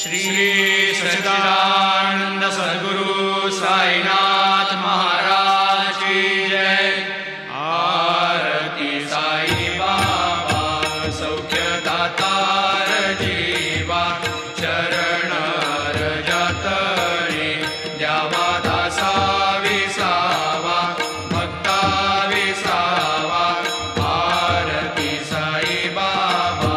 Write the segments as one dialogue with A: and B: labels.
A: श्री सच्चिदानंद सद्गुरु साईनाथ महाराज की जय। आरती साई बाबा सौख्यदातार जीवा, चरण रजतळे द्यावा दासा विसावा, भक्ता विसावा। आरती साई बाबा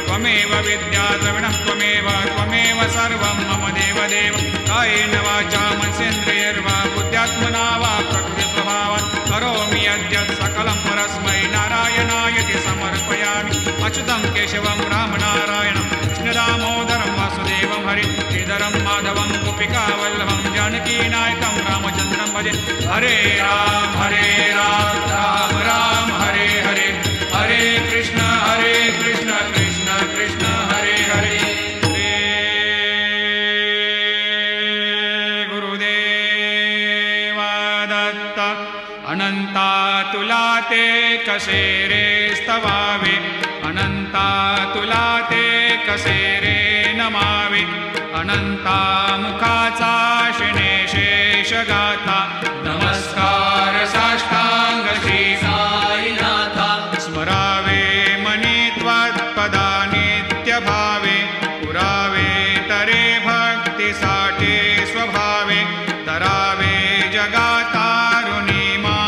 B: त्वमेव विद्या द्रविणं त्वमेव सर्वं मम देवदेव। कायेन वाचा मनसेन्द्रियैर्वा बुद्ध्यात्मना वा प्रकृतिस्वभावात् करोमि यद्यत् सकलं परस्मै नारायणायति समर्पयामि। अच्युतं केशवं रामनारायणं कृष्णदामोदरं वासुदेवं हरि श्रीधरं माधवं गोपिकावल्लभं जानकीनायकं रामचन्द्रं भजे। हरे राम राम राम हरे हरे, हरे कृष्ण कृष्ण कृष्ण हरे हरे। श्री गुरुदेव दत्त। अनंता तुला ते कसे रे स्तवावे, अनंता तुला ते कसे रे नमावे। अनंता मुखाचा शिणे शेष गाथा, नमस्कार साष्टांग श्री साईनाथा। स्मरावे मनी त्वत्पदा नित्य भावे, पुरावे तरे भक्तीसाठी स्वभावे। तरावे जगातारुणी मा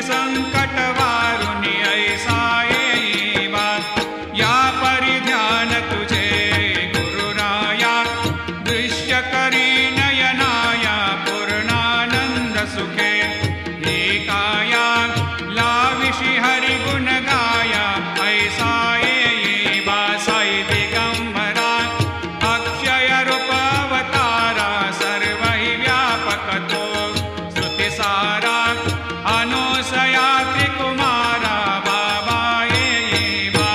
B: संकटवारुणी ऐसा येईवा या परिध्यान तुझे गुरुराया दृश्य करी नयनाया पूर्णानंद सुखे एकाया लाविषि हरि गुण गाया ऐसा येईवा साई दिगंबरा अक्षय रूप अवतारा सर्व हि व्यापक तो श्रुतिसारा अनुसया त्रिकुमारा बाबा येईवा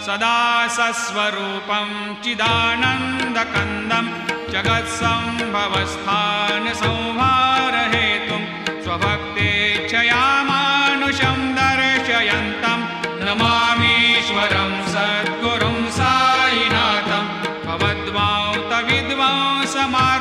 B: सदा सस्वरूपं चिदानन्दकन्दं जगत्सम्भवस्थान संहारहेतुं स्वभक्तेच्छया मानुषं दर्शयन्तं नमामीश्वरं सद्गुरुं साईनाथं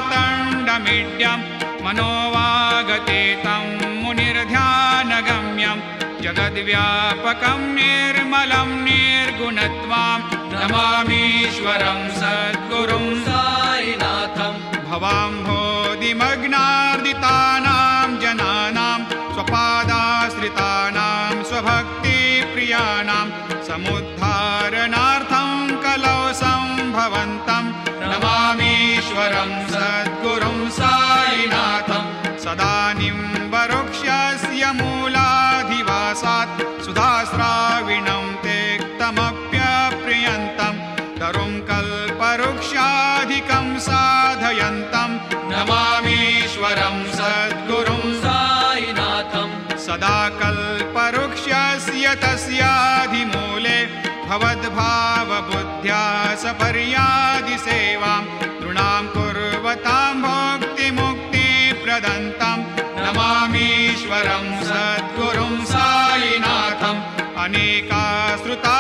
B: भवद्वांतविद्वांसमार्तण्डमीड्यं मनोवागतेतं मुनिर्ध्यानगम्यं जगद्व्यापकं निर्मलं निर्गुणत्वां नमामीश्वरं सद्गुरुं
A: साईनाथं
B: भवाम्भोधिमग्नार्दितानां जनानां स्वपादाश्रितानां स्वभक्तिप्रियाणां समुद्धारणार्थं कलौ सम्भवन्तं
A: नमामीश्वरं सद्गुरुं साईनाथं
B: सदा निम्बवृक्षस्य मूलाधिवासात् सुधास्राविणं तेक्तमप्यप्रियन्तं तरुं कल्पवृक्षाधिकं साधयन्तं
A: नमामीश्वरं सद्गुरुं साईनाथं
B: सदा कल्पवृक्षस्य तस्याधिमूले भवद्भावबुद्ध्या सपर्यादिसेवां नृणां कुर्वतां भोक्तिमुक्तिप्रदन्तं
A: नमामीश्वरं सद्गुरुं साईनाथं
B: अनेकाश्रुता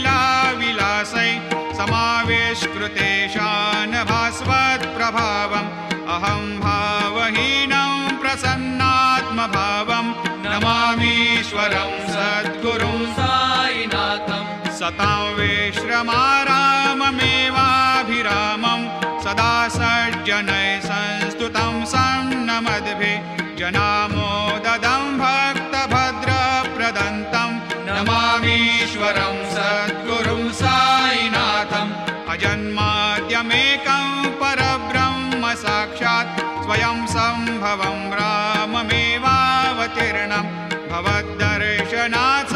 B: तर्क्यलीलाविलासै समावेशकृतेशान भास्वत्प्रभावम् अहं भावहीनं प्रसन्नात्मभावं
A: नमामीश्वरं सद्गुरुं साईनाथं
B: सतां विश्रमाराममेवाभिरामं सदा सज्जनैः संस्तुतं सन्नमद्भिः जनामोददं भक्तभद्रप्रदन्तं
A: नमामीश्वरं सद्गुरुं साईनाथं
B: अजन्माद्यमेकं परब्रह्म साक्षात् स्वयं सम्भवं राममेवावतीर्णं भवद्दर्शनात्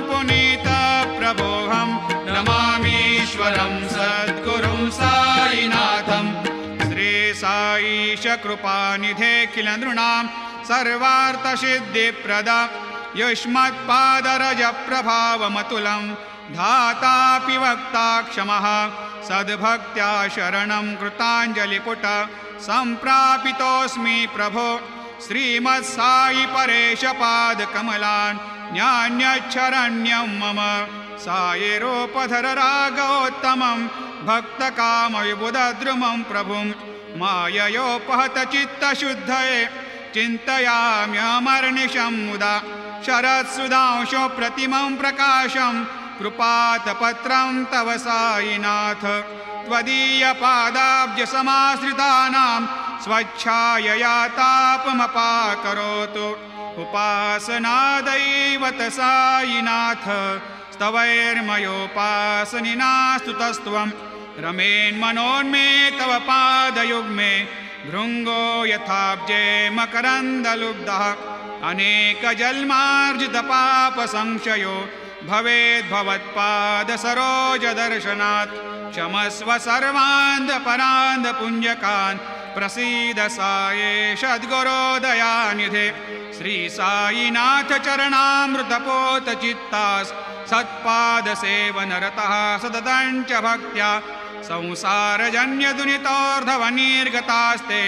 B: पुनीतप्रभोऽहं
A: नमामीश्वरं सद्गुरुं साईनाथं
B: श्रीसाईश कृपानिधेऽखिल नृणां सर्वार्थसिद्धिप्रदा युष्मत्पादरजप्रभावमतुलं धातापि वक्ता क्षमः सद्भक्त्या शरणं कृताञ्जलिपुट सम्प्रापितोऽस्मि प्रभो श्रीमत्साई परेश पादकमलान् न्यान्यच्छरण्यं मम सायिरोपधर रागोत्तमं भक्तकामविबुधद्रुमं प्रभुं माययोपहत चित्तशुद्धये चिन्तयाम्यमर्निशं मुदा शरत्सुधांशो प्रतिमं प्रकाशं कृपातपत्रं तव साईनाथ त्वदीयपादाब्जसमाश्रितानां स्वच्छायया तापमपाकरोतु उपासनादैवत साईनाथ स्तवैर्मयोपासनिना स्तुतस्त्वं रमेन्मनोन्मे तव पादयुग्मे भृङ्गो यथाब्जे मकरन्दलुब्धः अनेकजन्मार्जितपापसंशयो भवेद्भवत्पादसरोजदर्शनात् क्षमस्व सर्वान्धपरान्धपुञ्जकान् प्रसीद सायेश सद्गुरोदयानिधे श्रीसाईनाथ चरणामृतपोतचित्तास् सत्पादसेवनरतः सततं च भक्त्या संसारजन्यदुनितोर्धवनिर्गतास्ते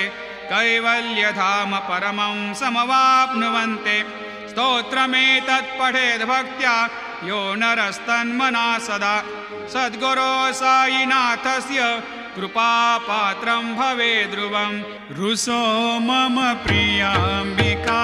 B: कैवल्यधाम परमं समवाप्नुवन्ते स्तोत्रमेतत् पठेद् भक्त्या यो नरस्तन्मना सदा सद्गुरो साईनाथस्य कृपापात्रं भवेद् ध्रुवं रुसो मम प्रियाम्बिका